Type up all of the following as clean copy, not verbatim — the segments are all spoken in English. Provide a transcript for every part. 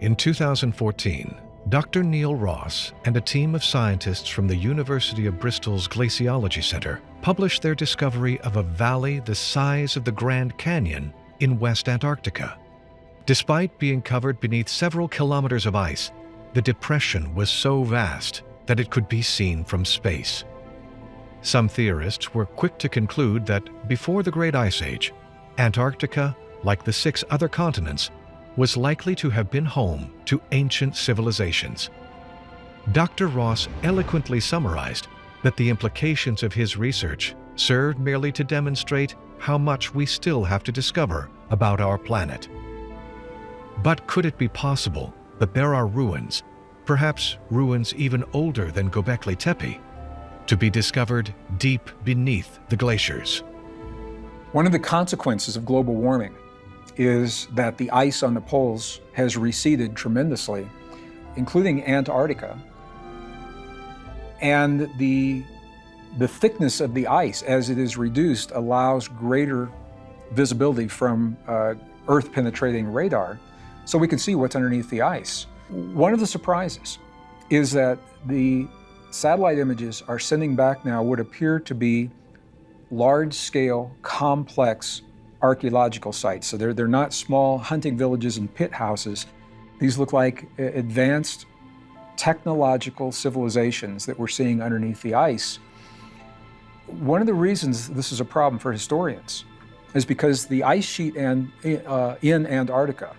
In 2014, Dr. Neil Ross and a team of scientists from the University of Bristol's Glaciology Center published their discovery of a valley the size of the Grand Canyon in West Antarctica. Despite being covered beneath several kilometers of ice, the depression was so vast that it could be seen from space. Some theorists were quick to conclude that before the Great Ice Age, Antarctica, like the 6 other continents, was likely to have been home to ancient civilizations. Dr. Ross eloquently summarized that the implications of his research served merely to demonstrate how much we still have to discover about our planet. But could it be possible that there are ruins, perhaps ruins even older than Göbekli Tepe, to be discovered deep beneath the glaciers? One of the consequences of global warming is that the ice on the poles has receded tremendously, including Antarctica. And the thickness of the ice, as it is reduced, allows greater visibility from Earth-penetrating radar, so we can see what's underneath the ice. One of the surprises is that the satellite images are sending back now what appear to be large-scale, complex archaeological sites. So they're not small hunting villages and pit houses. These look like advanced technological civilizations that we're seeing underneath the ice. One of the reasons this is a problem for historians is because the ice sheet in Antarctica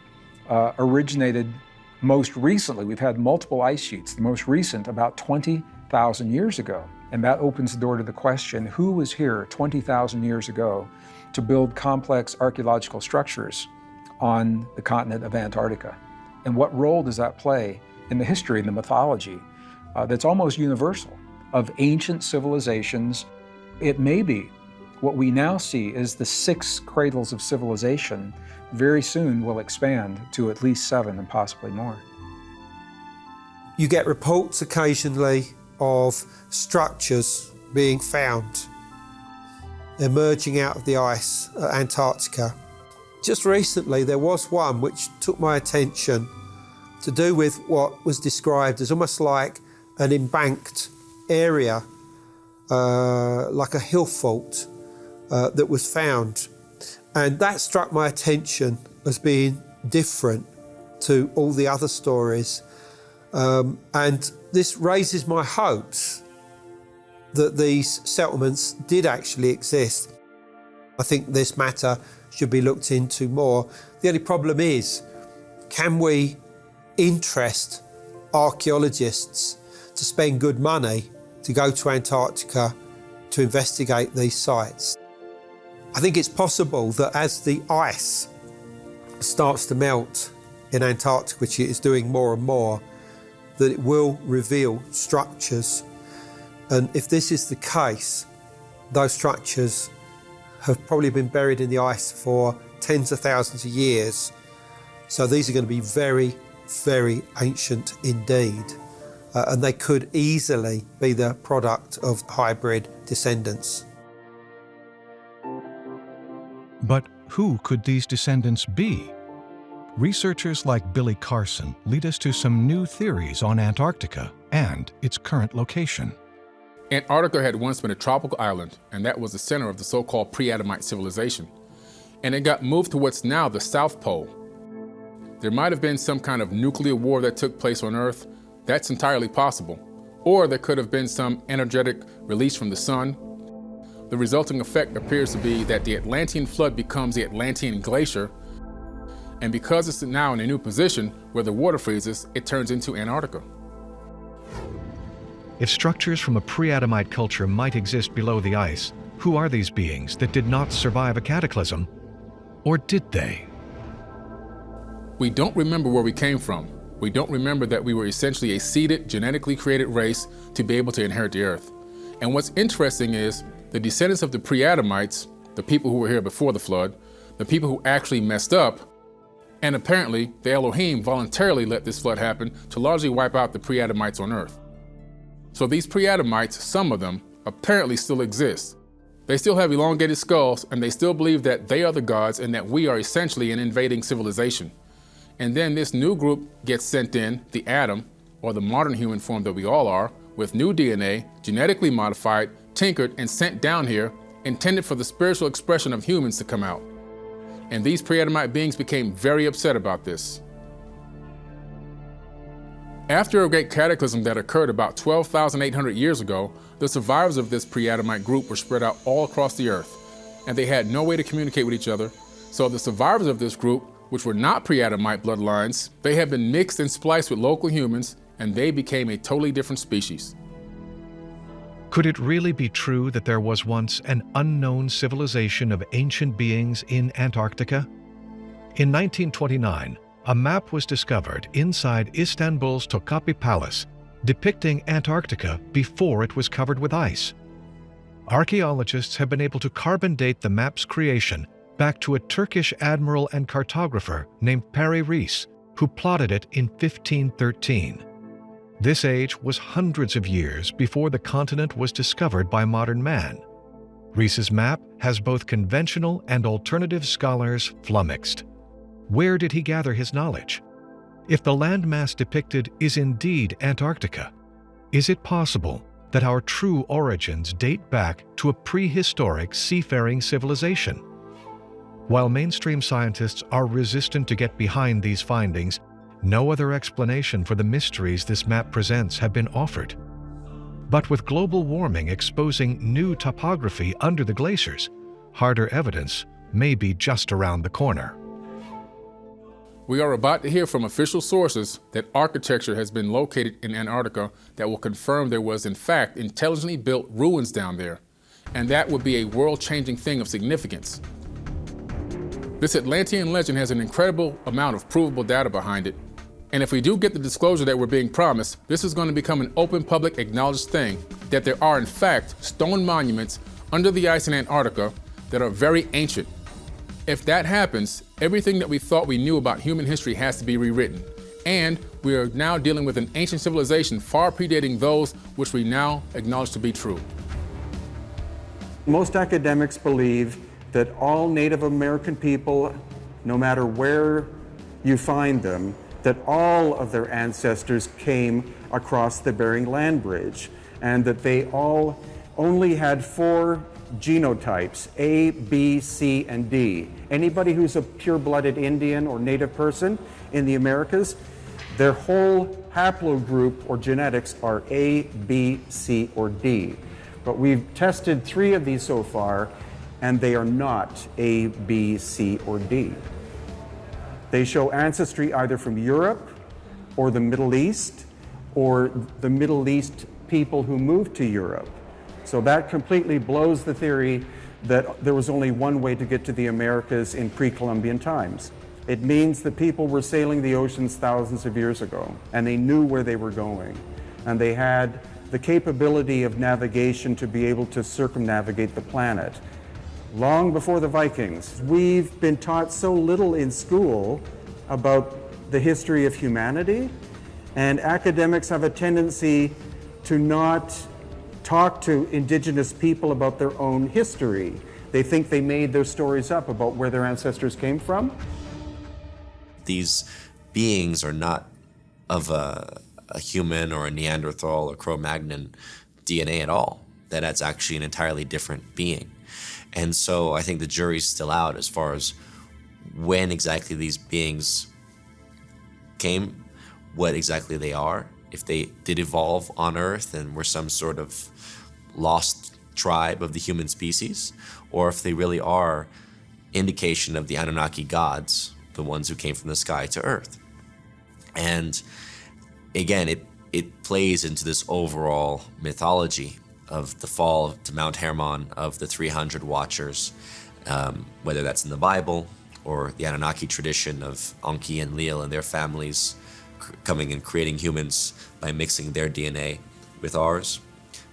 originated most recently. We've had multiple ice sheets, the most recent about 20,000 years ago. And that opens the door to the question, who was here 20,000 years ago to build complex archaeological structures on the continent of Antarctica? And what role does that play in the history and the mythology that's almost universal of ancient civilizations? It may be what we now see is the 6 cradles of civilization very soon will expand to at least 7 and possibly more. You get reports occasionally of structures being found emerging out of the ice at Antarctica. Just recently there was one which took my attention to do with what was described as almost like an embanked area, like a hill fort that was found. And that struck my attention as being different to all the other stories. And this raises my hopes that these settlements did actually exist. I think this matter should be looked into more. The only problem is, can we interest archaeologists to spend good money to go to Antarctica to investigate these sites? I think it's possible that as the ice starts to melt in Antarctica, which it is doing more and more, that it will reveal structures. And if this is the case, those structures have probably been buried in the ice for tens of thousands of years. So these are going to be very, very ancient indeed. And they could easily be the product of hybrid descendants. But who could these descendants be? Researchers like Billy Carson lead us to some new theories on Antarctica and its current location. Antarctica had once been a tropical island, and that was the center of the so-called pre-Adamite civilization. And it got moved to what's now the South Pole. There might have been some kind of nuclear war that took place on Earth. That's entirely possible. Or there could have been some energetic release from the sun. The resulting effect appears to be that the Atlantean flood becomes the Atlantean glacier, and because it's now in a new position where the water freezes, it turns into Antarctica. If structures from a pre-Adamite culture might exist below the ice, who are these beings that did not survive a cataclysm? Or did they? We don't remember where we came from. We don't remember that we were essentially a seeded, genetically created race to be able to inherit the Earth. And what's interesting is the descendants of the pre-Adamites, the people who were here before the flood, the people who actually messed up, and apparently the Elohim voluntarily let this flood happen to largely wipe out the pre-Adamites on Earth. So these pre-Adamites, some of them, apparently still exist. They still have elongated skulls, and they still believe that they are the gods and that we are essentially an invading civilization. And then this new group gets sent in, the Atom, or the modern human form that we all are, with new DNA, genetically modified, tinkered, and sent down here, intended for the spiritual expression of humans to come out. And these pre-Adamite beings became very upset about this. After a great cataclysm that occurred about 12,800 years ago, the survivors of this pre-Adamite group were spread out all across the earth, and they had no way to communicate with each other. So the survivors of this group, which were not pre-Adamite bloodlines, they have been mixed and spliced with local humans, and they became a totally different species. Could it really be true that there was once an unknown civilization of ancient beings in Antarctica? In 1929, a map was discovered inside Istanbul's Topkapi Palace depicting Antarctica before it was covered with ice. Archaeologists have been able to carbon date the map's creation back to a Turkish admiral and cartographer named Piri Reis, who plotted it in 1513. This age was hundreds of years before the continent was discovered by modern man. Reis's map has both conventional and alternative scholars flummoxed. Where did he gather his knowledge? If the landmass depicted is indeed Antarctica, is it possible that our true origins date back to a prehistoric seafaring civilization? While mainstream scientists are resistant to get behind these findings, no other explanation for the mysteries this map presents have been offered. But with global warming exposing new topography under the glaciers, harder evidence may be just around the corner. We are about to hear from official sources that architecture has been located in Antarctica that will confirm there was in fact intelligently built ruins down there, and that would be a world-changing thing of significance. This Atlantean legend has an incredible amount of provable data behind it, and if we do get the disclosure that we're being promised, this is going to become an open, public, acknowledged thing that there are in fact stone monuments under the ice in Antarctica that are very ancient. If that happens, everything that we thought we knew about human history has to be rewritten. And we are now dealing with an ancient civilization far predating those which we now acknowledge to be true. Most academics believe that all Native American people, no matter where you find them, that all of their ancestors came across the Bering Land Bridge, and that they all only had 4 genotypes, A, B, C, and D. Anybody who's a pure-blooded Indian or Native person in the Americas, their whole haplogroup or genetics are A, B, C, or D. But we've tested 3 of these so far, and they are not A, B, C, or D. They show ancestry either from Europe or the Middle East, or the Middle East people who moved to Europe. So that completely blows the theory that there was only one way to get to the Americas in pre-Columbian times. It means that people were sailing the oceans thousands of years ago, and they knew where they were going, and they had the capability of navigation to be able to circumnavigate the planet. Long before the Vikings, we've been taught so little in school about the history of humanity, and academics have a tendency to not talk to indigenous people about their own history. They think they made their stories up about where their ancestors came from. These beings are not of a human or a Neanderthal or Cro-Magnon DNA at all. That's actually an entirely different being. And so I think the jury's still out as far as when exactly these beings came, what exactly they are, if they did evolve on Earth and were some sort of lost tribe of the human species, or if they really are indication of the Anunnaki gods, the ones who came from the sky to Earth. And again, it plays into this overall mythology of the fall to Mount Hermon of the 300 Watchers, whether that's in the Bible or the Anunnaki tradition of Enki and Enlil and their families coming and creating humans by mixing their DNA with ours.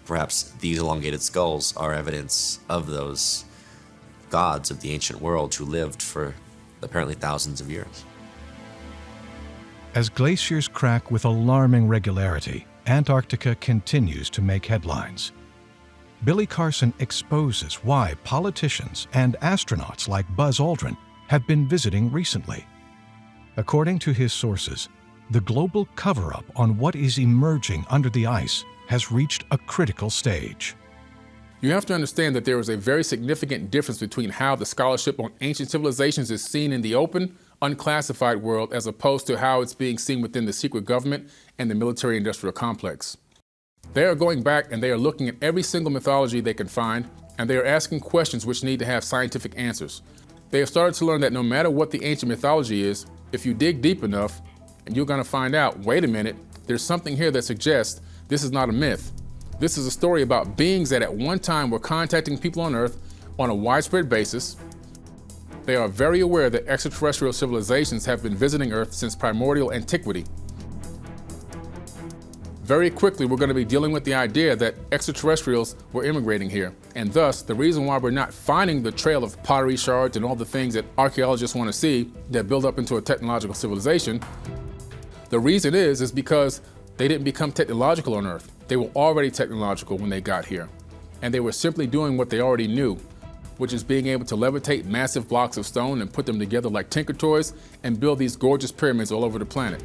Perhaps these elongated skulls are evidence of those gods of the ancient world who lived for apparently thousands of years. As glaciers crack with alarming regularity, Antarctica continues to make headlines. Billy Carson exposes why politicians and astronauts like Buzz Aldrin have been visiting recently. According to his sources, the global cover-up on what is emerging under the ice has reached a critical stage. You have to understand that there is a very significant difference between how the scholarship on ancient civilizations is seen in the open, unclassified world as opposed to how it's being seen within the secret government and the military-industrial complex. They are going back and they are looking at every single mythology they can find, and they are asking questions which need to have scientific answers. They have started to learn that no matter what the ancient mythology is, if you dig deep enough, and you're going to find out, wait a minute, there's something here that suggests this is not a myth. This is a story about beings that at one time were contacting people on Earth on a widespread basis. They are very aware that extraterrestrial civilizations have been visiting Earth since primordial antiquity. Very quickly, we're going to be dealing with the idea that extraterrestrials were immigrating here. And thus, the reason why we're not finding the trail of pottery shards and all the things that archaeologists want to see that build up into a technological civilization, the reason is because they didn't become technological on Earth. They were already technological when they got here. And they were simply doing what they already knew, which is being able to levitate massive blocks of stone and put them together like Tinker Toys and build these gorgeous pyramids all over the planet.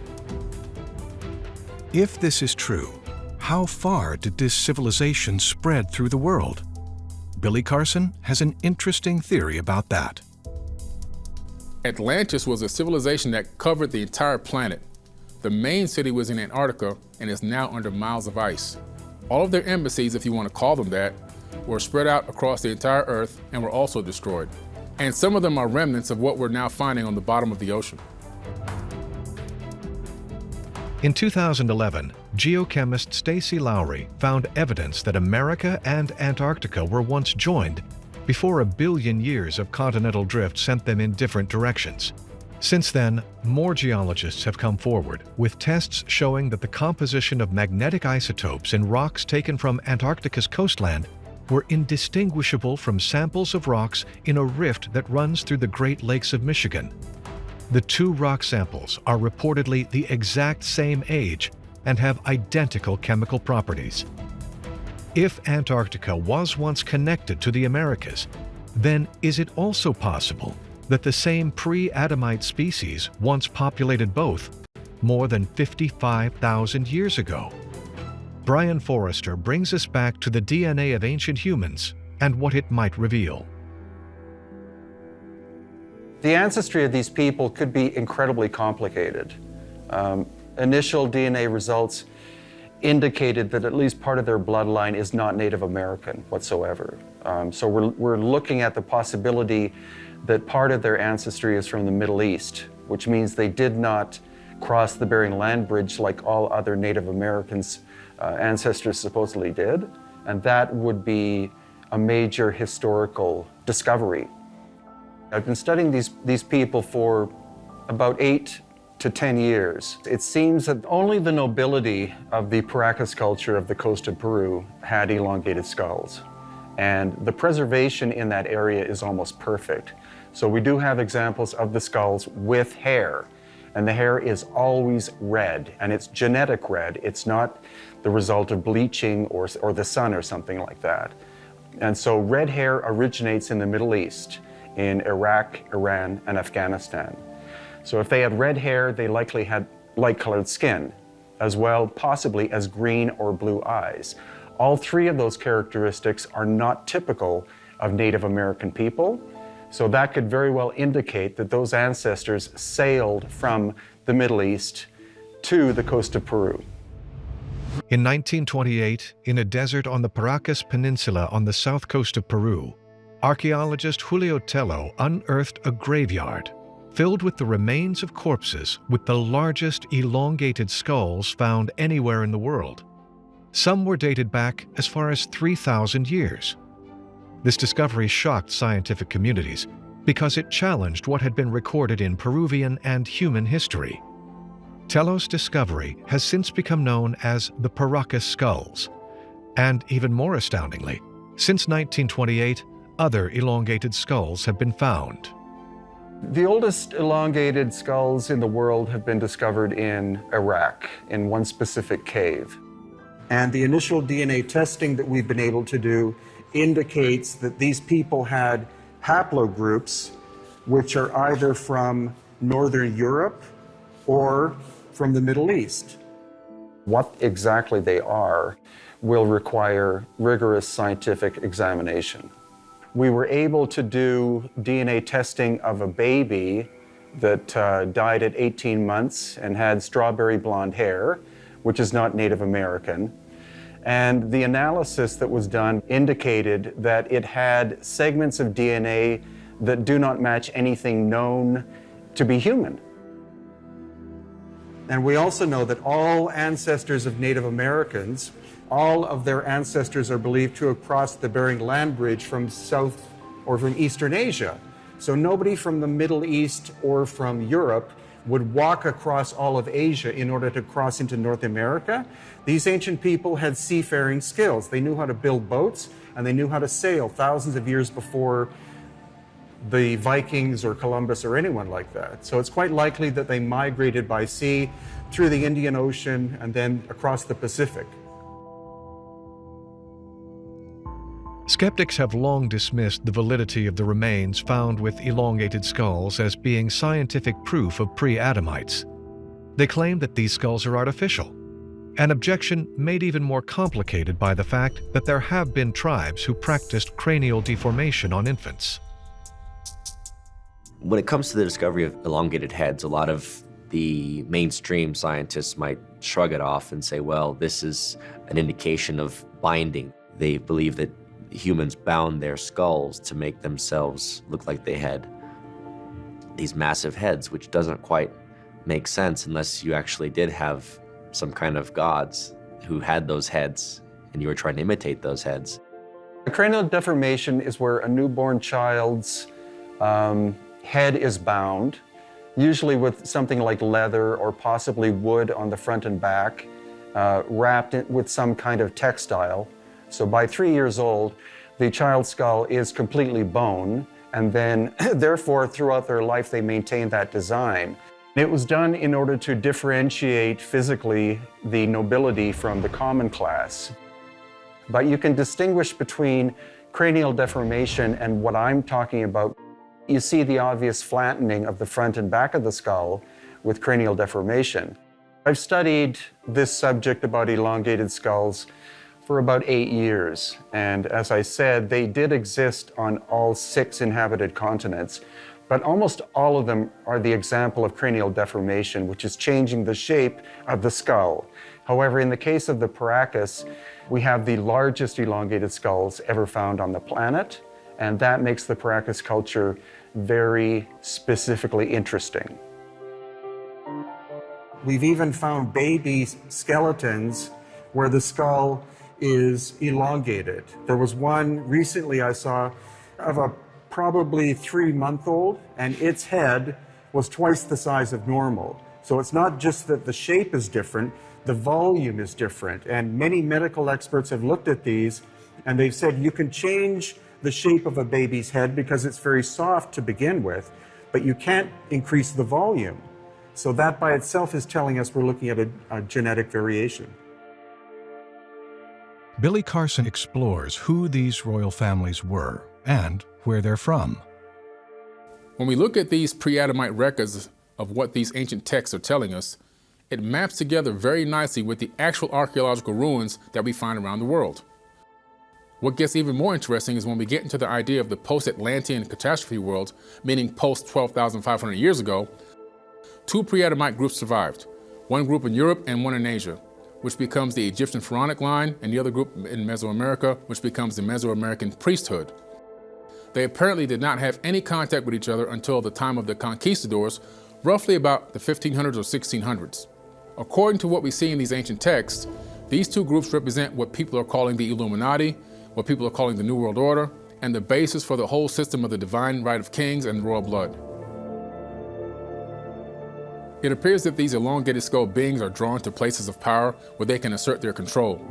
If this is true, how far did this civilization spread through the world? Billy Carson has an interesting theory about that. Atlantis was a civilization that covered the entire planet. The main city was in Antarctica and is now under miles of ice. All of their embassies, if you want to call them that, were spread out across the entire Earth and were also destroyed. And some of them are remnants of what we're now finding on the bottom of the ocean. In 2011, geochemist Stacy Lowry found evidence that America and Antarctica were once joined before 1 billion years of continental drift sent them in different directions. Since then, more geologists have come forward with tests showing that the composition of magnetic isotopes in rocks taken from Antarctica's coastland were indistinguishable from samples of rocks in a rift that runs through the Great Lakes of Michigan. The two rock samples are reportedly the exact same age and have identical chemical properties. If Antarctica was once connected to the Americas, then is it also possible that the same pre-Adamite species once populated both more than 55,000 years ago? Brian Forrester brings us back to the DNA of ancient humans and what it might reveal. The ancestry of these people could be incredibly complicated. Initial DNA results indicated that at least part of their bloodline is not Native American whatsoever. So we're looking at the possibility that part of their ancestry is from the Middle East, which means they did not cross the Bering Land Bridge like all other Native Americans' ancestors supposedly did. And that would be a major historical discovery. I've been studying these people for about 8 to 10 years. It seems that only the nobility of the Paracas culture of the coast of Peru had elongated skulls. And the preservation in that area is almost perfect. So we do have examples of the skulls with hair. And the hair is always red, and it's genetic red. It's not the result of bleaching or the sun or something like that. And so red hair originates in the Middle East, in Iraq, Iran, and Afghanistan. So if they had red hair, they likely had light-colored skin, as well possibly as green or blue eyes. All three of those characteristics are not typical of Native American people, so that could very well indicate that those ancestors sailed from the Middle East to the coast of Peru. In 1928, in a desert on the Paracas Peninsula on the south coast of Peru, archaeologist Julio Tello unearthed a graveyard filled with the remains of corpses with the largest elongated skulls found anywhere in the world. Some were dated back as far as 3,000 years. This discovery shocked scientific communities because it challenged what had been recorded in Peruvian and human history. Tello's discovery has since become known as the Paracas skulls. And even more astoundingly, since 1928, other elongated skulls have been found. The oldest elongated skulls in the world have been discovered in Iraq, in one specific cave. And the initial DNA testing that we've been able to do indicates that these people had haplogroups which are either from Northern Europe or from the Middle East. What exactly they are will require rigorous scientific examination. We were able to do DNA testing of a baby that died at 18 months and had strawberry blonde hair, which is not Native American. And the analysis that was done indicated that it had segments of DNA that do not match anything known to be human. And we also know that all ancestors of Native Americans, all of their ancestors are believed to have crossed the Bering Land Bridge from South or from Eastern Asia. So nobody from the Middle East or from Europe would walk across all of Asia in order to cross into North America. These ancient people had seafaring skills. They knew how to build boats and they knew how to sail thousands of years before the Vikings or Columbus or anyone like that. So it's quite likely that they migrated by sea through the Indian Ocean and then across the Pacific. Skeptics have long dismissed the validity of the remains found with elongated skulls as being scientific proof of pre-Adamites. They claim that these skulls are artificial, an objection made even more complicated by the fact that there have been tribes who practiced cranial deformation on infants. When it comes to the discovery of elongated heads, a lot of the mainstream scientists might shrug it off and say, well, this is an indication of binding. They believe that humans bound their skulls to make themselves look like they had these massive heads, which doesn't quite make sense unless you actually did have some kind of gods who had those heads and you were trying to imitate those heads. A cranial deformation is where a newborn child's head is bound, usually with something like leather or possibly wood on the front and back, wrapped with some kind of textile. So by 3 years old, the child's skull is completely bone, and then therefore throughout their life they maintain that design. It was done in order to differentiate physically the nobility from the common class. But you can distinguish between cranial deformation and what I'm talking about. You see the obvious flattening of the front and back of the skull with cranial deformation. I've studied this subject about elongated skulls for about 8 years. And as I said, they did exist on all 6 inhabited continents, but almost all of them are the example of cranial deformation, which is changing the shape of the skull. However, in the case of the Paracas, we have the largest elongated skulls ever found on the planet, and that makes the Paracas culture very specifically interesting. We've even found baby skeletons where the skull is elongated. There was one recently I saw of a probably 3-month-old, and its head was twice the size of normal. So it's not just that the shape is different, the volume is different. And many medical experts have looked at these and they've said you can change the shape of a baby's head because it's very soft to begin with, but you can't increase the volume. So that by itself is telling us we're looking at a genetic variation. Billy Carson explores who these royal families were and where they're from. When we look at these pre-Adamite records of what these ancient texts are telling us, it maps together very nicely with the actual archaeological ruins that we find around the world. What gets even more interesting is when we get into the idea of the post-Atlantean catastrophe world, meaning post-12,500 years ago, 2 pre-Adamite groups survived, one group in Europe and one in Asia, which becomes the Egyptian pharaonic line, and the other group in Mesoamerica, which becomes the Mesoamerican priesthood. They apparently did not have any contact with each other until the time of the conquistadors, roughly about the 1500s or 1600s. According to what we see in these ancient texts, these 2 groups represent what people are calling the Illuminati, what people are calling the New World Order, and the basis for the whole system of the divine right of kings and royal blood. It appears that these elongated skull beings are drawn to places of power where they can assert their control.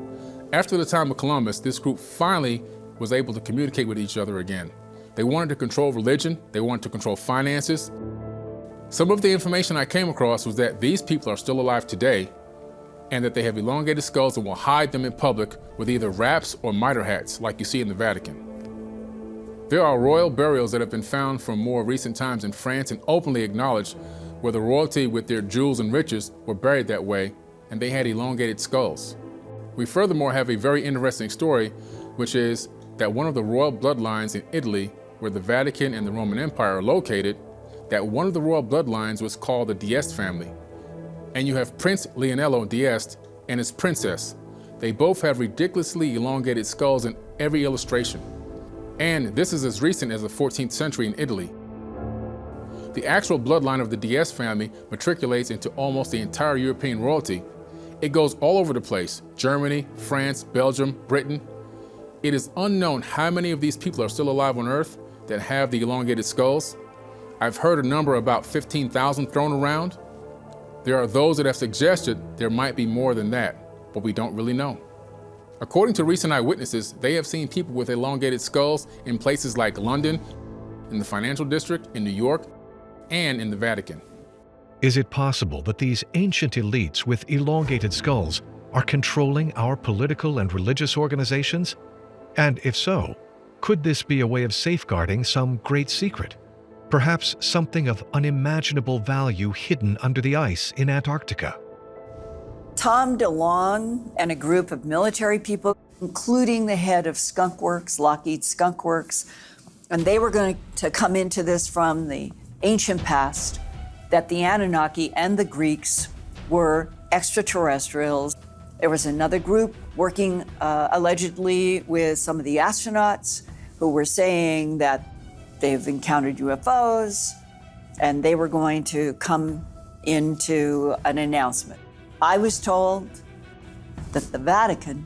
After the time of Columbus, this group finally was able to communicate with each other again. They wanted to control religion, they wanted to control finances. Some of the information I came across was that these people are still alive today and that they have elongated skulls and will hide them in public with either wraps or mitre hats like you see in the Vatican. There are royal burials that have been found from more recent times in France and openly acknowledged where the royalty with their jewels and riches were buried that way, and they had elongated skulls. We furthermore have a very interesting story, which is that one of the royal bloodlines in Italy, where the Vatican and the Roman Empire are located, that one of the royal bloodlines was called the Dieste family. And you have Prince Leonello Dieste and his princess. They both have ridiculously elongated skulls in every illustration. And this is as recent as the 14th century in Italy. The actual bloodline of the Dieste family matriculates into almost the entire European royalty. It goes all over the place: Germany, France, Belgium, Britain. It is unknown how many of these people are still alive on Earth that have the elongated skulls. I've heard a number about 15,000 thrown around. There are those that have suggested there might be more than that, but we don't really know. According to recent eyewitnesses, they have seen people with elongated skulls in places like London, in the financial district, in New York, and in the Vatican. Is it possible that these ancient elites with elongated skulls are controlling our political and religious organizations? And if so, could this be a way of safeguarding some great secret? Perhaps something of unimaginable value hidden under the ice in Antarctica? Tom DeLong and a group of military people, including the head of Skunk Works, Lockheed Skunk Works, and they were going to come into this from the ancient past, that the Anunnaki and the Greeks were extraterrestrials. There was another group working allegedly with some of the astronauts who were saying that they've encountered UFOs and they were going to come into an announcement. I was told that the Vatican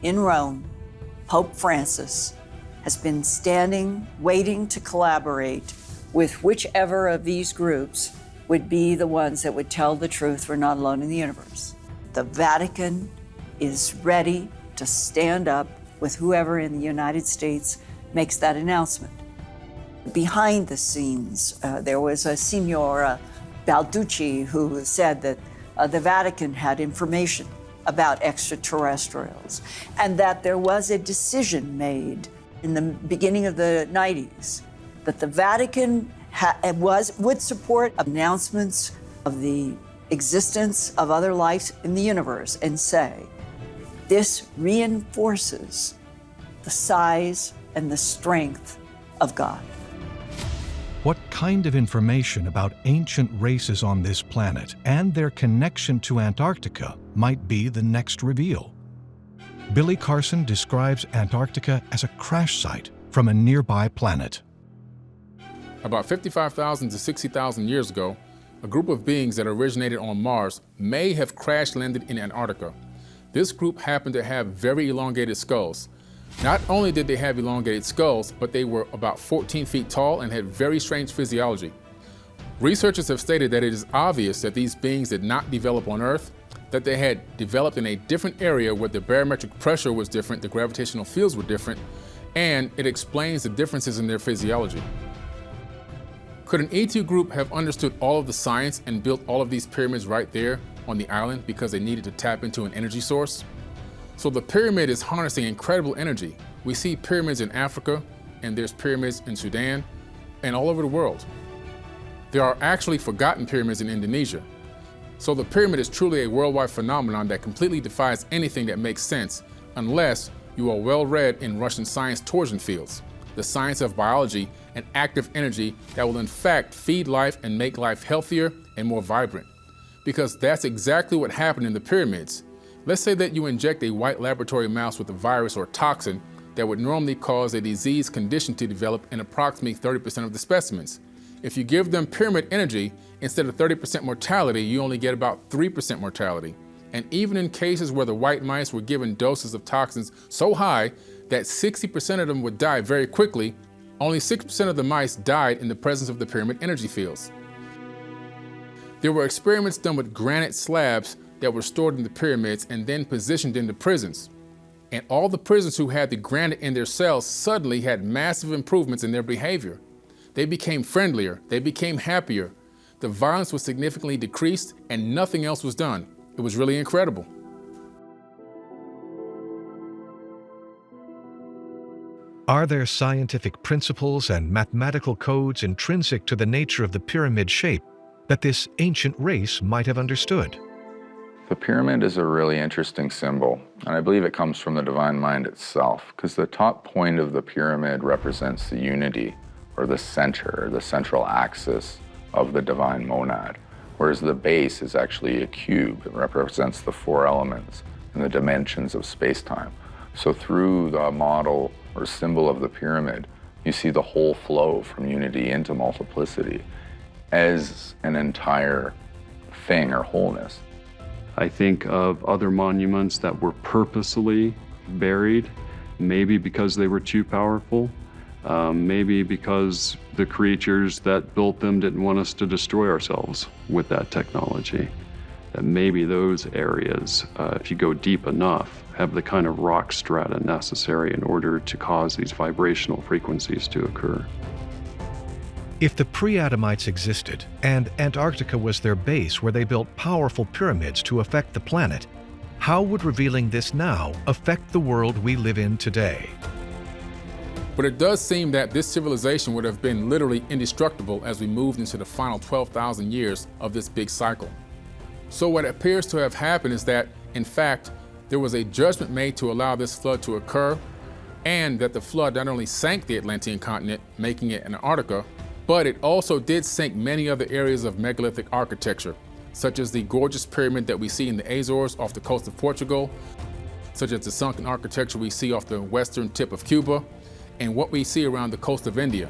in Rome, Pope Francis, has been standing, waiting to collaborate with whichever of these groups would be the ones that would tell the truth. We're not alone in the universe. The Vatican is ready to stand up with whoever in the United States makes that announcement. Behind the scenes, there was a Signor Balducci who said that the Vatican had information about extraterrestrials and that there was a decision made in the beginning of the 90s that the Vatican would support announcements of the existence of other life in the universe and say, this reinforces the size and the strength of God. What kind of information about ancient races on this planet and their connection to Antarctica might be the next reveal? Billy Carson describes Antarctica as a crash site from a nearby planet. About 55,000 to 60,000 years ago, a group of beings that originated on Mars may have crash-landed in Antarctica. This group happened to have very elongated skulls. Not only did they have elongated skulls, but they were about 14 feet tall and had very strange physiology. Researchers have stated that it is obvious that these beings did not develop on Earth, that they had developed in a different area where the barometric pressure was different, the gravitational fields were different, and it explains the differences in their physiology. Could an ET group have understood all of the science and built all of these pyramids right there on the island because they needed to tap into an energy source? So the pyramid is harnessing incredible energy. We see pyramids in Africa, and there's pyramids in Sudan, and all over the world. There are actually forgotten pyramids in Indonesia. So the pyramid is truly a worldwide phenomenon that completely defies anything that makes sense, unless you are well read in Russian science torsion fields, the science of biology and active energy that will in fact feed life and make life healthier and more vibrant. Because that's exactly what happened in the pyramids. Let's say that you inject a white laboratory mouse with a virus or toxin that would normally cause a disease condition to develop in approximately 30% of the specimens. If you give them pyramid energy, instead of 30% mortality, you only get about 3% mortality. And even in cases where the white mice were given doses of toxins so high that 60% of them would die very quickly, only 6% of the mice died in the presence of the pyramid energy fields. There were experiments done with granite slabs that were stored in the pyramids and then positioned in the prisons. And all the prisoners who had the granite in their cells suddenly had massive improvements in their behavior. They became friendlier, they became happier. The violence was significantly decreased and nothing else was done. It was really incredible. Are there scientific principles and mathematical codes intrinsic to the nature of the pyramid shape that this ancient race might have understood? The pyramid is a really interesting symbol, and I believe it comes from the divine mind itself, because the top point of the pyramid represents the unity, or the center, or the central axis of the divine monad, whereas the base is actually a cube. It represents the four elements and the dimensions of space-time. So through the model or symbol of the pyramid, you see the whole flow from unity into multiplicity as an entire thing or wholeness. I think of other monuments that were purposely buried, maybe because they were too powerful, maybe because the creatures that built them didn't want us to destroy ourselves with that technology. That maybe those areas, if you go deep enough, have the kind of rock strata necessary in order to cause these vibrational frequencies to occur. If the pre-Adamites existed, and Antarctica was their base where they built powerful pyramids to affect the planet, how would revealing this now affect the world we live in today? But it does seem that this civilization would have been literally indestructible as we moved into the final 12,000 years of this big cycle. So what appears to have happened is that, in fact, there was a judgment made to allow this flood to occur, and that the flood not only sank the Atlantean continent, making it Antarctica, but it also did sink many other areas of megalithic architecture, such as the gorgeous pyramid that we see in the Azores off the coast of Portugal, such as the sunken architecture we see off the western tip of Cuba, and what we see around the coast of India.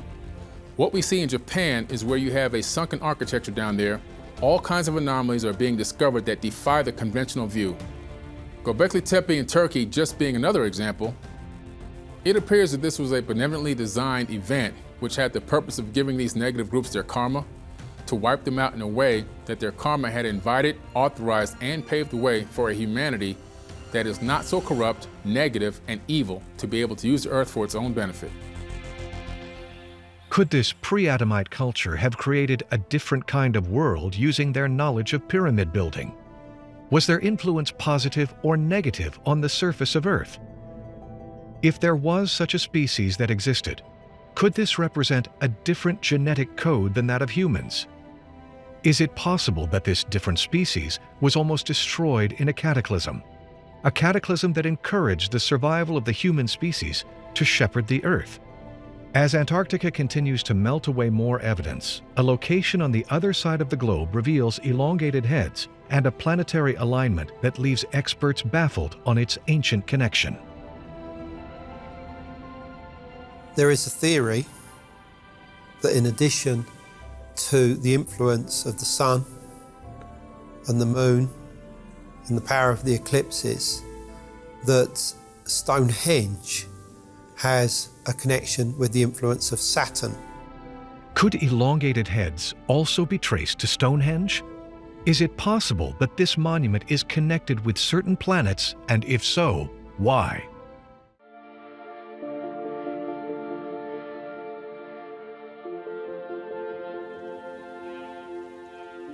What we see in Japan is where you have a sunken architecture down there. All kinds of anomalies are being discovered that defy the conventional view. Göbekli Tepe in Turkey just being another example. It appears that this was a benevolently designed event which had the purpose of giving these negative groups their karma, to wipe them out in a way that their karma had invited, authorized, and paved the way for a humanity that is not so corrupt, negative, and evil to be able to use the earth for its own benefit. Could this pre-Adamite culture have created a different kind of world using their knowledge of pyramid building? Was their influence positive or negative on the surface of Earth? If there was such a species that existed, could this represent a different genetic code than that of humans? Is it possible that this different species was almost destroyed in a cataclysm that encouraged the survival of the human species to shepherd the Earth? As Antarctica continues to melt away more evidence, a location on the other side of the globe reveals elongated heads and a planetary alignment that leaves experts baffled on its ancient connection. There is a theory that in addition to the influence of the sun and the moon and the power of the eclipses, that Stonehenge has a connection with the influence of Saturn. Could elongated heads also be traced to Stonehenge? Is it possible that this monument is connected with certain planets, and if so, why?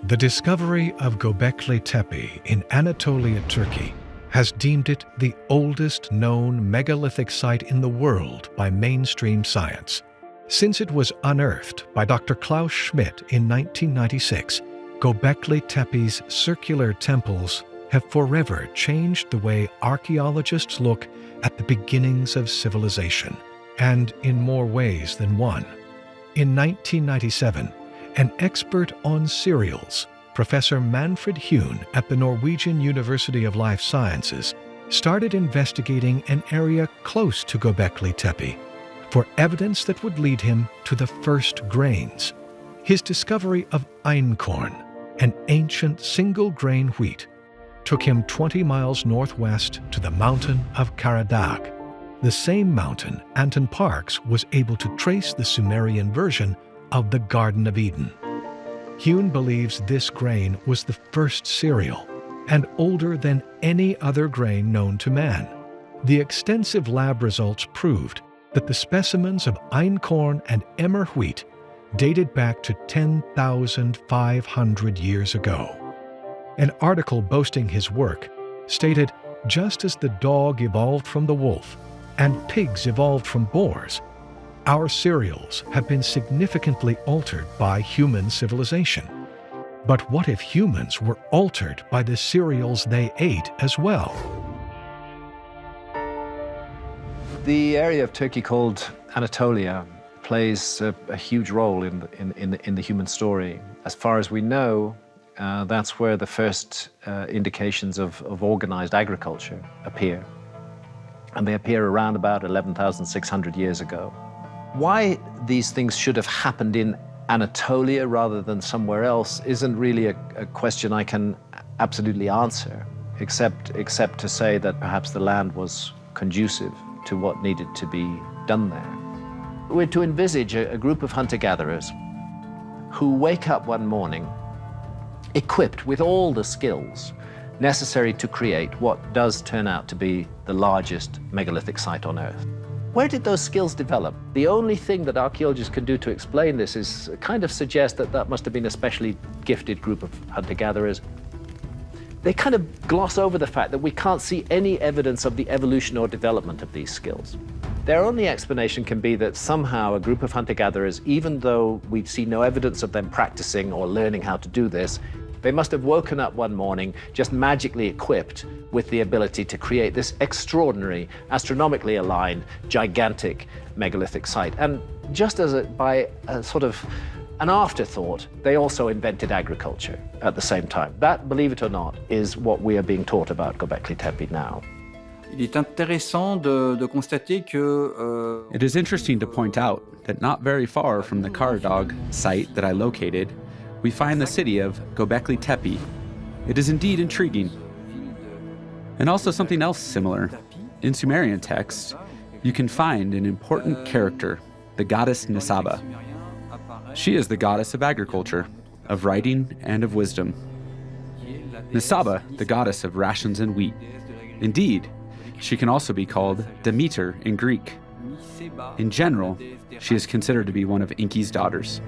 The discovery of Göbekli Tepe in Anatolia, Turkey, has deemed it the oldest known megalithic site in the world by mainstream science. Since it was unearthed by Dr. Klaus Schmidt in 1996, Göbekli Tepe's circular temples have forever changed the way archaeologists look at the beginnings of civilization, and in more ways than one. In 1997, an expert on cereals, Professor Manfred Hune at the Norwegian University of Life Sciences, started investigating an area close to Göbekli Tepe for evidence that would lead him to the first grains. His discovery of einkorn, an ancient single-grain wheat, took him 20 miles northwest to the mountain of Karadag, the same mountain Anton Parks was able to trace the Sumerian version of the Garden of Eden. Hune believes this grain was the first cereal and older than any other grain known to man. The extensive lab results proved that the specimens of einkorn and emmer wheat dated back to 10,500 years ago. An article boasting his work stated, just as the dog evolved from the wolf and pigs evolved from boars, our cereals have been significantly altered by human civilization. But what if humans were altered by the cereals they ate as well? The area of Turkey called Anatolia plays a huge role in the human story. As far as we know, that's where the first indications of organized agriculture appear. And they appear around about 11,600 years ago. Why these things should have happened in Anatolia rather than somewhere else isn't really a question I can absolutely answer, except to say that perhaps the land was conducive to what needed to be done there. We're to envisage a group of hunter-gatherers who wake up one morning equipped with all the skills necessary to create what does turn out to be the largest megalithic site on Earth. Where did those skills develop? The only thing that archaeologists can do to explain this is kind of suggest that that must have been a specially gifted group of hunter-gatherers. They kind of gloss over the fact that we can't see any evidence of the evolution or development of these skills. Their only explanation can be that somehow a group of hunter-gatherers, even though we see no evidence of them practicing or learning how to do this, they must have woken up one morning just magically equipped with the ability to create this extraordinary, astronomically aligned, gigantic megalithic site. And just as by a sort of an afterthought, they also invented agriculture at the same time. That, believe it or not, is what we are being taught about Göbekli Tepe now. It is interesting to point out that not very far from the Karadog site that I located, we find the city of Göbekli Tepe. It is indeed intriguing. And also something else similar. In Sumerian texts, you can find an important character, the goddess Nisaba. She is the goddess of agriculture, of writing, and of wisdom. Nisaba, the goddess of rations and wheat. Indeed, she can also be called Demeter in Greek. In general, she is considered to be one of Enki's daughters.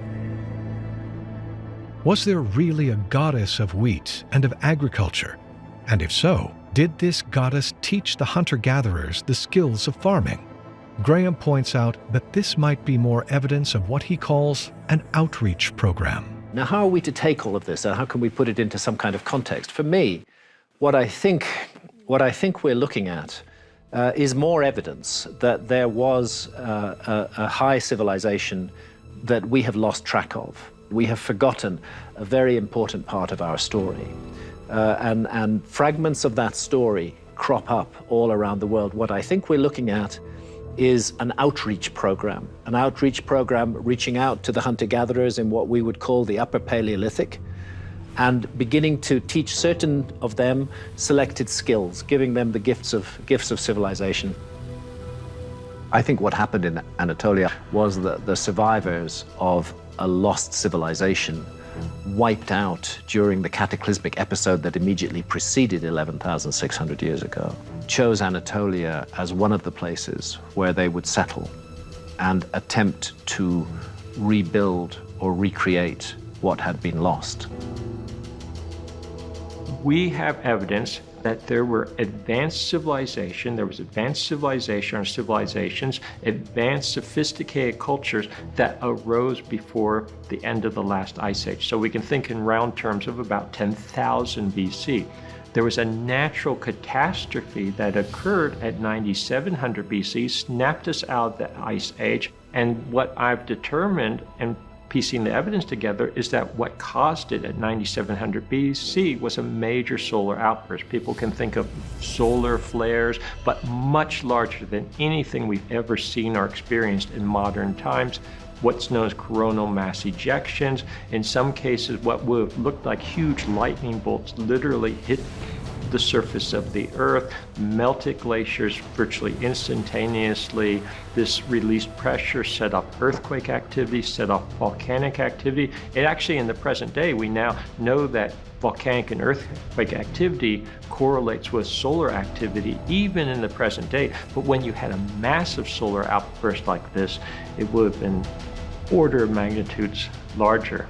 Was there really a goddess of wheat and of agriculture? And if so, did this goddess teach the hunter-gatherers the skills of farming? Graham points out that this might be more evidence of what he calls an outreach program. Now, how are we to take all of this, and how can we put it into some kind of context? For me, what I think we're looking at is more evidence that there was a high civilization that we have lost track of. We have forgotten a very important part of our story. And fragments of that story crop up all around the world. What I think we're looking at is an outreach program reaching out to the hunter-gatherers in what we would call the Upper Paleolithic, and beginning to teach certain of them selected skills, giving them the gifts of civilization. I think what happened in Anatolia was that the survivors of a lost civilization wiped out during the cataclysmic episode that immediately preceded 11,600 years ago, chose Anatolia as one of the places where they would settle and attempt to rebuild or recreate what had been lost. We have evidence that there were advanced civilization, or civilizations, advanced sophisticated cultures that arose before the end of the last ice age. So we can think in round terms of about 10,000 BC. There was a natural catastrophe that occurred at 9700 BC, snapped us out of the ice age, and what I've determined and piecing the evidence together is that what caused it at 9700 BC was a major solar outburst. People can think of solar flares, but much larger than anything we've ever seen or experienced in modern times. What's known as coronal mass ejections. In some cases, what would have looked like huge lightning bolts literally hit the surface of the Earth, melted glaciers virtually instantaneously. This released pressure set off earthquake activity, set off volcanic activity. It actually, in the present day, we now know that volcanic and earthquake activity correlates with solar activity, even in the present day. But when you had a massive solar outburst like this, it would have been order of magnitudes larger.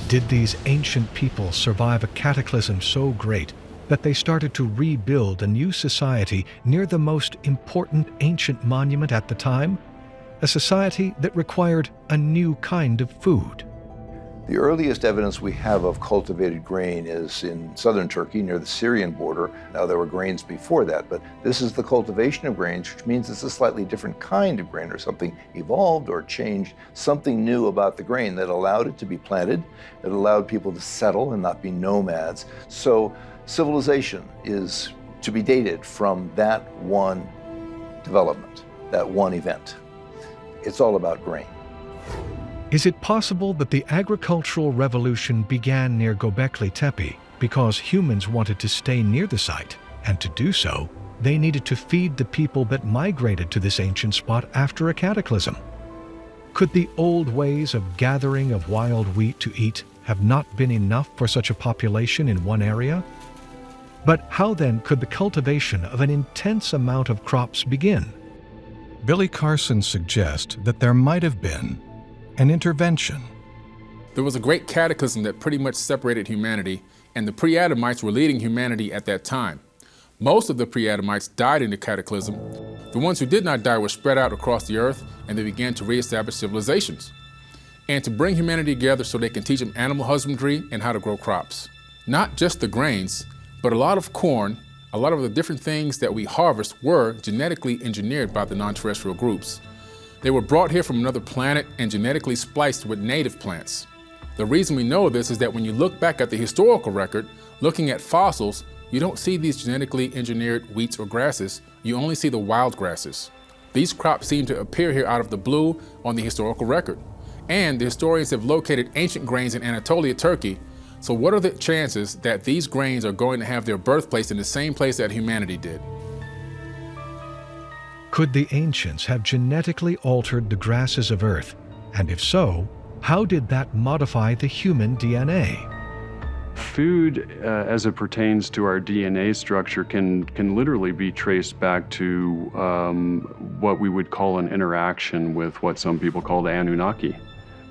Did these ancient people survive a cataclysm so great that they started to rebuild a new society near the most important ancient monument at the time? A society that required a new kind of food. The earliest evidence we have of cultivated grain is in southern Turkey near the Syrian border. Now there were grains before that, but this is the cultivation of grains, which means it's a slightly different kind of grain, or something evolved or changed, something new about the grain that allowed it to be planted, that allowed people to settle and not be nomads. So civilization is to be dated from that one development, that one event. It's all about grain. Is it possible that the agricultural revolution began near Göbekli Tepe because humans wanted to stay near the site, and to do so, they needed to feed the people that migrated to this ancient spot after a cataclysm? Could the old ways of gathering of wild wheat to eat have not been enough for such a population in one area? But how then could the cultivation of an intense amount of crops begin? Billy Carson suggests that there might have been an intervention. There was a great cataclysm that pretty much separated humanity, and the pre-Adamites were leading humanity at that time. Most of the pre-Adamites died in the cataclysm. The ones who did not die were spread out across the earth, and they began to reestablish civilizations, and to bring humanity together so they can teach them animal husbandry and how to grow crops. Not just the grains, but a lot of corn, a lot of the different things that we harvest were genetically engineered by the non-terrestrial groups. They were brought here from another planet and genetically spliced with native plants. The reason we know this is that when you look back at the historical record, looking at fossils, you don't see these genetically engineered wheats or grasses, you only see the wild grasses. These crops seem to appear here out of the blue on the historical record. And the historians have located ancient grains in Anatolia, Turkey. So what are the chances that these grains are going to have their birthplace in the same place that humanity did? Could the ancients have genetically altered the grasses of Earth? And if so, how did that modify the human DNA? Food, as it pertains to our DNA structure, can literally be traced back to what we would call an interaction with what some people call the Anunnaki,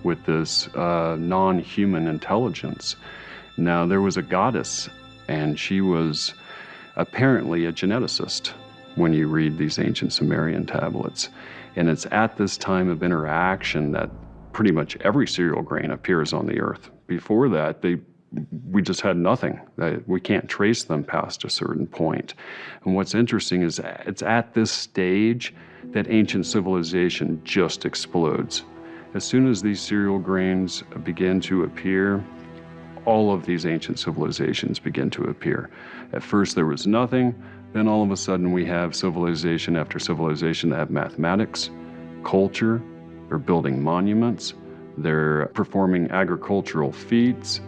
with this non-human intelligence. Now, there was a goddess, and she was apparently a geneticist when you read these ancient Sumerian tablets. And it's at this time of interaction that pretty much every cereal grain appears on the earth. Before that, we just had nothing. We can't trace them past a certain point. And what's interesting is it's at this stage that ancient civilization just explodes. As soon as these cereal grains begin to appear, all of these ancient civilizations begin to appear. At first there was nothing, then all of a sudden we have civilization after civilization that have mathematics, culture, they're building monuments, they're performing agricultural feats.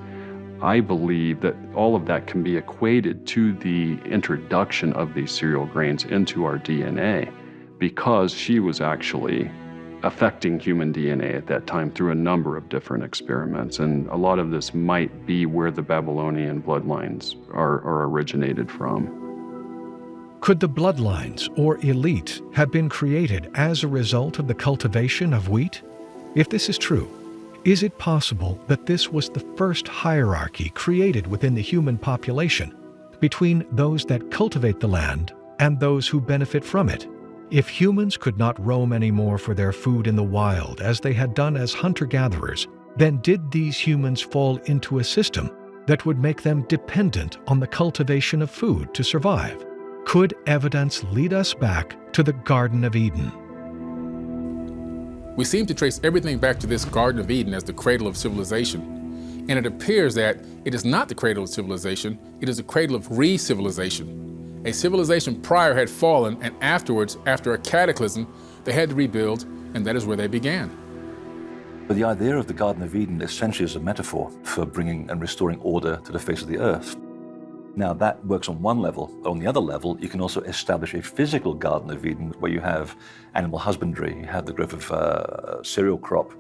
I believe that all of that can be equated to the introduction of these cereal grains into our DNA, because she was actually affecting human DNA at that time through a number of different experiments. And a lot of this might be where the Babylonian bloodlines are originated from. Could the bloodlines or elite have been created as a result of the cultivation of wheat? If this is true, is it possible that this was the first hierarchy created within the human population between those that cultivate the land and those who benefit from it? If humans could not roam anymore for their food in the wild as they had done as hunter-gatherers, then did these humans fall into a system that would make them dependent on the cultivation of food to survive? Could evidence lead us back to the Garden of Eden? We seem to trace everything back to this Garden of Eden as the cradle of civilization. And it appears that it is not the cradle of civilization, it is a cradle of re-civilization. A civilization prior had fallen, and afterwards, after a cataclysm, they had to rebuild, and that is where they began. But the idea of the Garden of Eden essentially is a metaphor for bringing and restoring order to the face of the earth. Now that works on one level. On the other level, you can also establish a physical Garden of Eden where you have animal husbandry, you have the growth of cereal crop,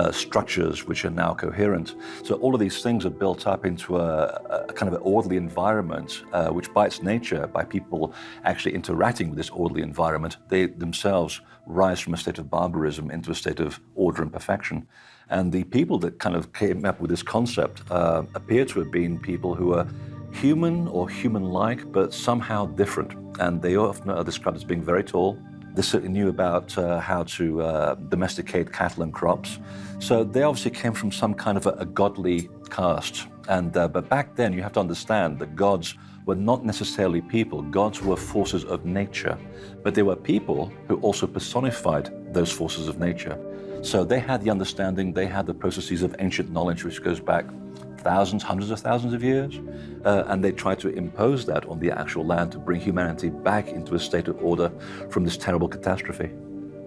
structures which are now coherent. So all of these things are built up into a kind of an orderly environment, which by its nature, by people actually interacting with this orderly environment, they themselves rise from a state of barbarism into a state of order and perfection. And the people that kind of came up with this concept appear to have been people who are human or human-like, but somehow different. And they often are described as being very tall, They certainly knew about how to domesticate cattle and crops. So they obviously came from some kind of a godly caste. But back then, you have to understand that gods were not necessarily people. Gods were forces of nature. But they were people who also personified those forces of nature. So they had the understanding, they had the processes of ancient knowledge, which goes back thousands, hundreds of thousands of years. And they tried to impose that on the actual land to bring humanity back into a state of order from this terrible catastrophe.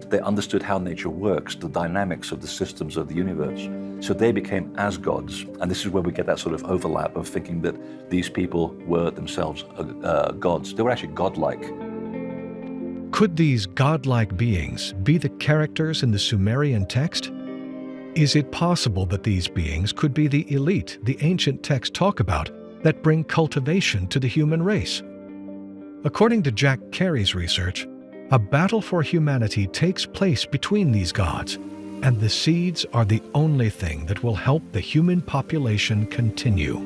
They understood how nature works, the dynamics of the systems of the universe. So they became as gods. And this is where we get that sort of overlap of thinking that these people were themselves gods. They were actually godlike. Could these godlike beings be the characters in the Sumerian text? Is it possible that these beings could be the elite the ancient texts talk about that bring cultivation to the human race? According to Jack Carey's research, a battle for humanity takes place between these gods, and the seeds are the only thing that will help the human population continue.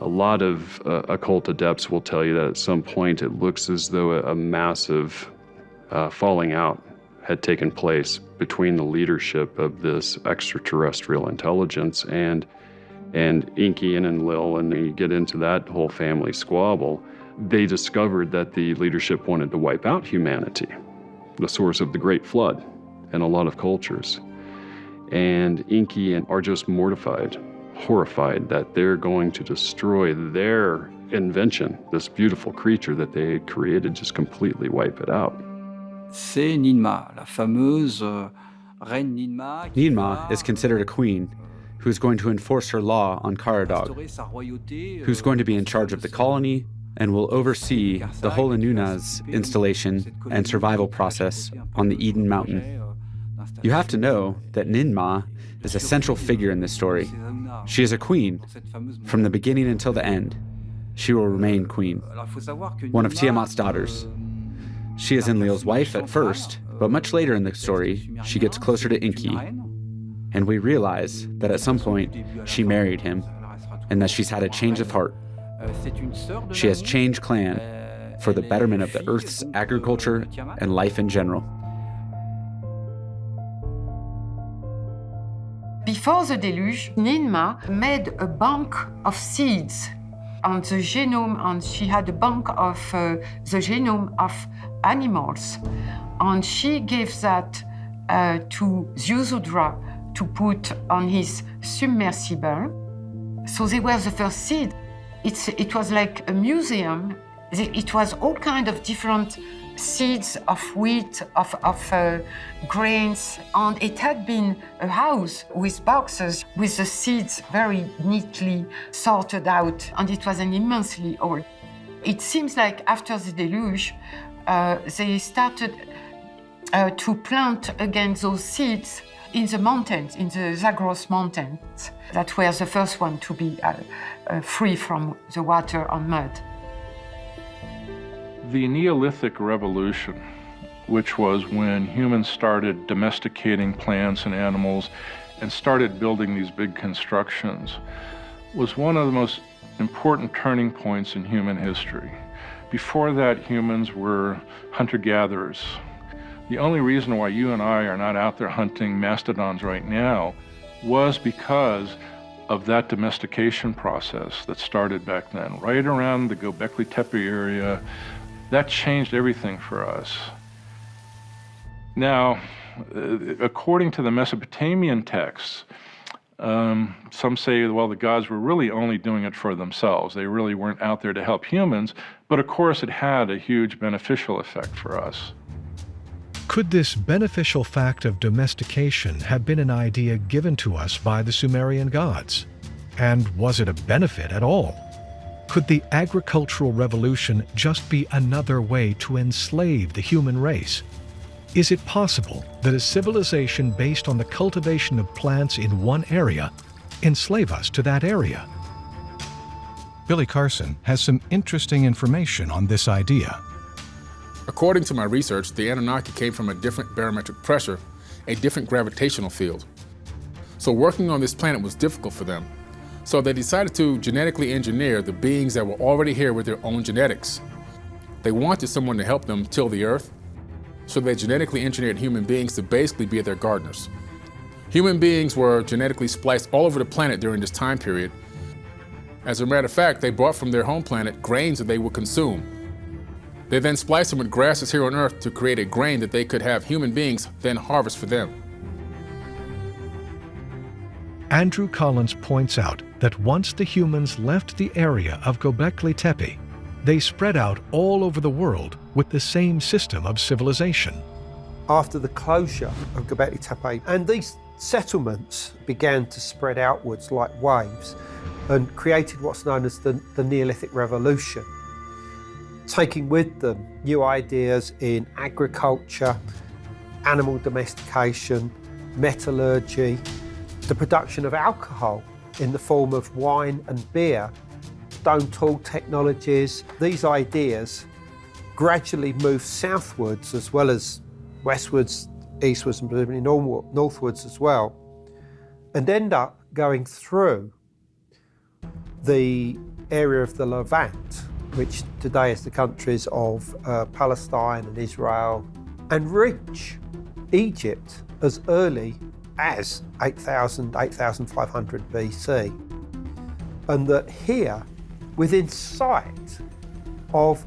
A lot of occult adepts will tell you that at some point it looks as though a massive falling out had taken place between the leadership of this extraterrestrial intelligence and Inkian and Lil, and you get into that whole family squabble. They discovered that the leadership wanted to wipe out humanity, the source of the Great Flood in a lot of cultures. And Inkian are just mortified, horrified that they're going to destroy their invention, this beautiful creature that they had created, just completely wipe it out. C'est Ninma, la fameuse reine Ninma. Ninma is considered a queen who's going to enforce her law on Caradog, who's going to be in charge of the colony and will oversee the whole Anunnaz installation and survival process on the Eden Mountain. You have to know that Ninma is a central figure in this story. She is a queen from the beginning until the end. She will remain queen, one of Tiamat's daughters. She is Enlil's wife at first, but much later in the story, she gets closer to Enki, and we realize that at some point she married him and that she's had a change of heart. She has changed clan for the betterment of the Earth's agriculture and life in general. Before the deluge, Ninma made a bank of seeds on the genome, and she had a bank of the genome of animals. And she gave that to Ziusudra to put on his submersible. So they were the first seed. It was like a museum. It was all kinds of different seeds of wheat, of grains, and it had been a house with boxes with the seeds very neatly sorted out, and it was an immensely old. It seems like after the deluge, they started to plant again those seeds in the mountains, in the Zagros mountains, that were the first one to be free from the water and mud. The Neolithic Revolution, which was when humans started domesticating plants and animals and started building these big constructions, was one of the most important turning points in human history. Before that, humans were hunter-gatherers. The only reason why you and I are not out there hunting mastodons right now was because of that domestication process that started back then, right around the Göbekli Tepe area. That changed everything for us. Now, according to the Mesopotamian texts, some say, well, the gods were really only doing it for themselves. They really weren't out there to help humans, but of course it had a huge beneficial effect for us. Could this beneficial fact of domestication have been an idea given to us by the Sumerian gods? And was it a benefit at all? Could the agricultural revolution just be another way to enslave the human race? Is it possible that a civilization based on the cultivation of plants in one area enslave us to that area? Billy Carson has some interesting information on this idea. According to my research, the Anunnaki came from a different barometric pressure, a different gravitational field. So working on this planet was difficult for them. So they decided to genetically engineer the beings that were already here with their own genetics. They wanted someone to help them till the Earth, So they genetically engineered human beings to basically be their gardeners. Human beings were genetically spliced all over the planet during this time period. As a matter of fact, they brought from their home planet grains that they would consume. They then spliced them with grasses here on Earth to create a grain that they could have human beings then harvest for them. Andrew Collins points out that once the humans left the area of Göbekli Tepe, they spread out all over the world with the same system of civilization. After the closure of Göbekli Tepe, and these settlements began to spread outwards like waves and created what's known as the Neolithic Revolution, taking with them new ideas in agriculture, animal domestication, metallurgy, the production of alcohol in the form of wine and beer, stone tool technologies. These ideas gradually moved southwards as well as westwards, eastwards, and presumably northwards as well, and end up going through the area of the Levant, which today is the countries of Palestine and Israel, and reach Egypt as early as 8,500 BC. And that here, within sight of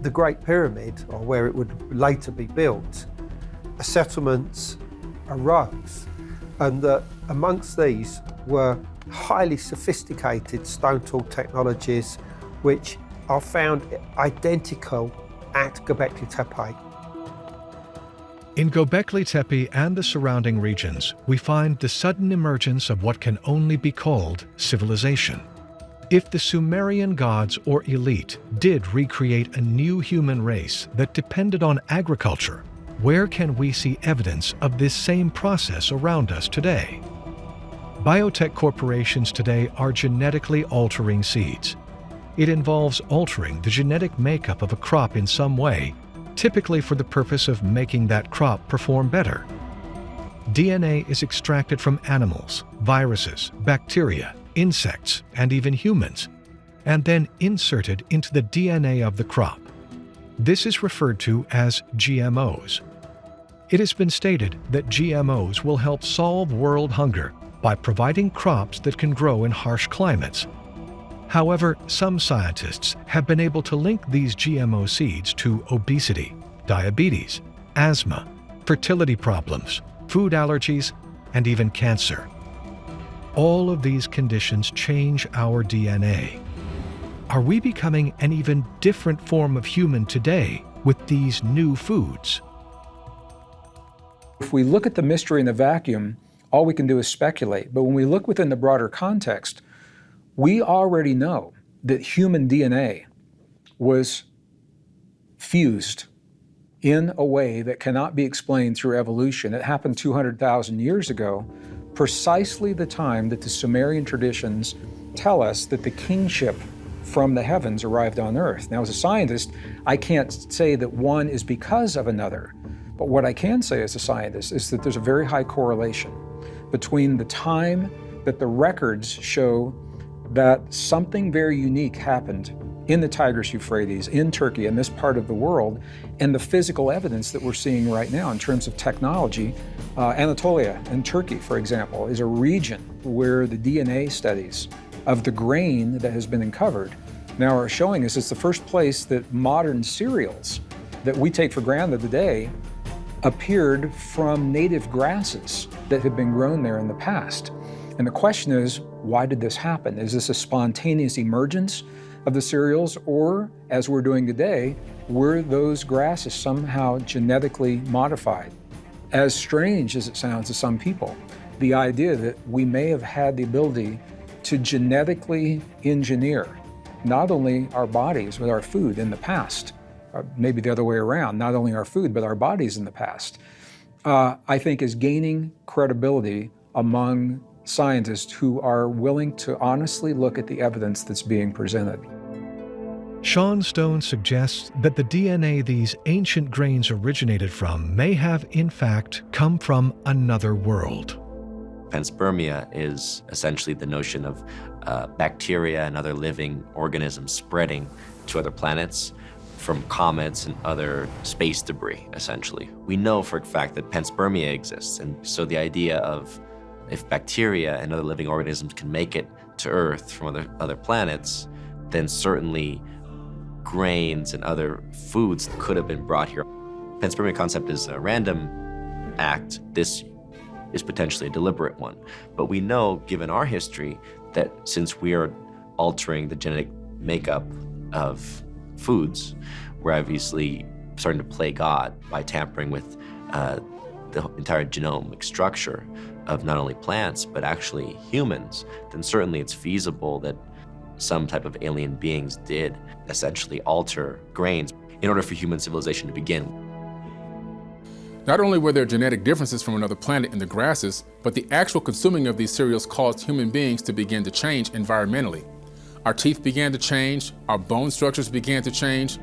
the Great Pyramid, or where it would later be built, settlements arose, and that amongst these were highly sophisticated stone tool technologies which are found identical at Göbekli Tepe. In Göbekli Tepe and the surrounding regions, we find the sudden emergence of what can only be called civilization. If the Sumerian gods or elite did recreate a new human race that depended on agriculture, where can we see evidence of this same process around us today? Biotech corporations today are genetically altering seeds. It involves altering the genetic makeup of a crop in some way, typically for the purpose of making that crop perform better. DNA is extracted from animals, viruses, bacteria, insects, and even humans, and then inserted into the DNA of the crop. This is referred to as GMOs. It has been stated that GMOs will help solve world hunger by providing crops that can grow in harsh climates. However, some scientists have been able to link these GMO seeds to obesity, diabetes, asthma, fertility problems, food allergies, and even cancer. All of these conditions change our DNA. Are we becoming an even different form of human today with these new foods? If we look at the mystery in the vacuum, all we can do is speculate. But when we look within the broader context, we already know that human DNA was fused in a way that cannot be explained through evolution. It happened 200,000 years ago, precisely the time that the Sumerian traditions tell us that the kingship from the heavens arrived on earth. Now, as a scientist, I can't say that one is because of another, but what I can say as a scientist is that there's a very high correlation between the time that the records show that something very unique happened in the Tigris-Euphrates, in Turkey, in this part of the world, and the physical evidence that we're seeing right now in terms of technology. Anatolia in Turkey, for example, is a region where the DNA studies of the grain that has been uncovered now are showing us it's the first place that modern cereals that we take for granted today appeared from native grasses that had been grown there in the past. And the question is, why did this happen? Is this a spontaneous emergence of the cereals, or, as we're doing today, were those grasses somehow genetically modified? As strange as it sounds to some people, the idea that we may have had the ability to genetically engineer not only our bodies but our food in the past, or maybe the other way around, not only our food but our bodies in the past, I think is gaining credibility among scientists who are willing to honestly look at the evidence that's being presented. Sean Stone suggests that the DNA these ancient grains originated from may have, in fact, come from another world. Panspermia is essentially the notion of bacteria and other living organisms spreading to other planets from comets and other space debris, essentially. We know for a fact that panspermia exists, and so the idea of if bacteria and other living organisms can make it to Earth from other planets, then certainly grains and other foods could have been brought here. Panspermia concept is a random act. This is potentially a deliberate one. But we know, given our history, that since we are altering the genetic makeup of foods, we're obviously starting to play God by tampering with the entire genomic structure of not only plants, but actually humans, then certainly it's feasible that some type of alien beings did essentially alter grains in order for human civilization to begin. Not only were there genetic differences from another planet in the grasses, but the actual consuming of these cereals caused human beings to begin to change environmentally. Our teeth began to change, our bone structures began to change,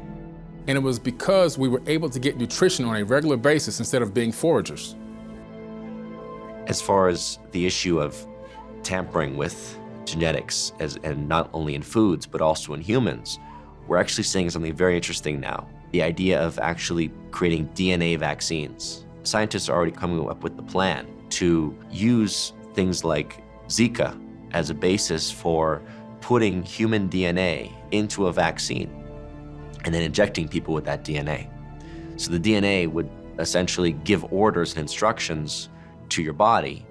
and it was because we were able to get nutrition on a regular basis instead of being foragers. As far as the issue of tampering with genetics, and not only in foods, but also in humans, we're actually seeing something very interesting now. The idea of actually creating DNA vaccines. Scientists are already coming up with the plan to use things like Zika as a basis for putting human DNA into a vaccine and then injecting people with that DNA. So the DNA would essentially give orders and instructions to your body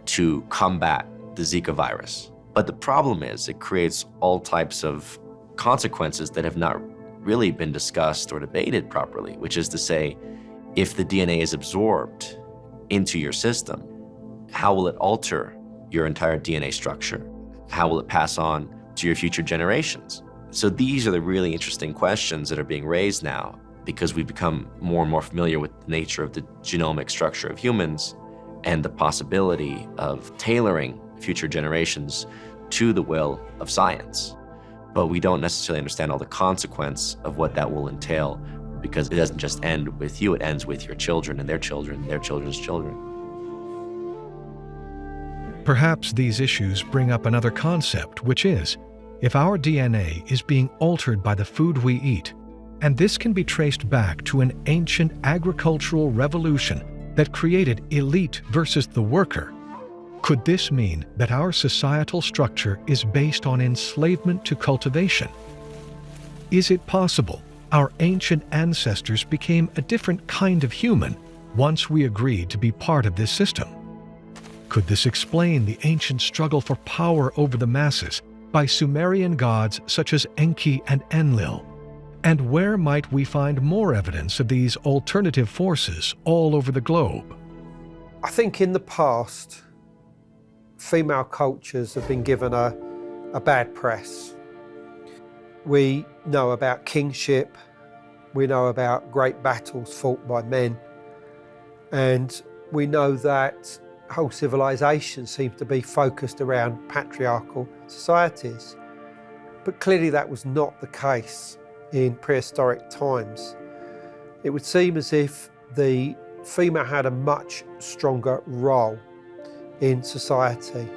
to combat the Zika virus. But the problem is it creates all types of consequences that have not really been discussed or debated properly, which is to say, if the DNA is absorbed into your system, how will it alter your entire DNA structure? How will it pass on to your future generations? So these are the really interesting questions that are being raised now, because we've become more and more familiar with the nature of the genomic structure of humans and the possibility of tailoring future generations to the will of science. But we don't necessarily understand all the consequence of what that will entail, because it doesn't just end with you, it ends with your children and their children and their children's children. Perhaps these issues bring up another concept, which is, if our DNA is being altered by the food we eat, and this can be traced back to an ancient agricultural revolution that created elite versus the worker, could this mean that our societal structure is based on enslavement to cultivation? Is it possible our ancient ancestors became a different kind of human once we agreed to be part of this system? Could this explain the ancient struggle for power over the masses by Sumerian gods such as Enki and Enlil? And where might we find more evidence of these alternative forces all over the globe? I think in the past, female cultures have been given a bad press. We know about kingship, we know about great battles fought by men, and we know that whole civilization seems to be focused around patriarchal societies. But clearly that was not the case in prehistoric times. It would seem as if the female had a much stronger role in society.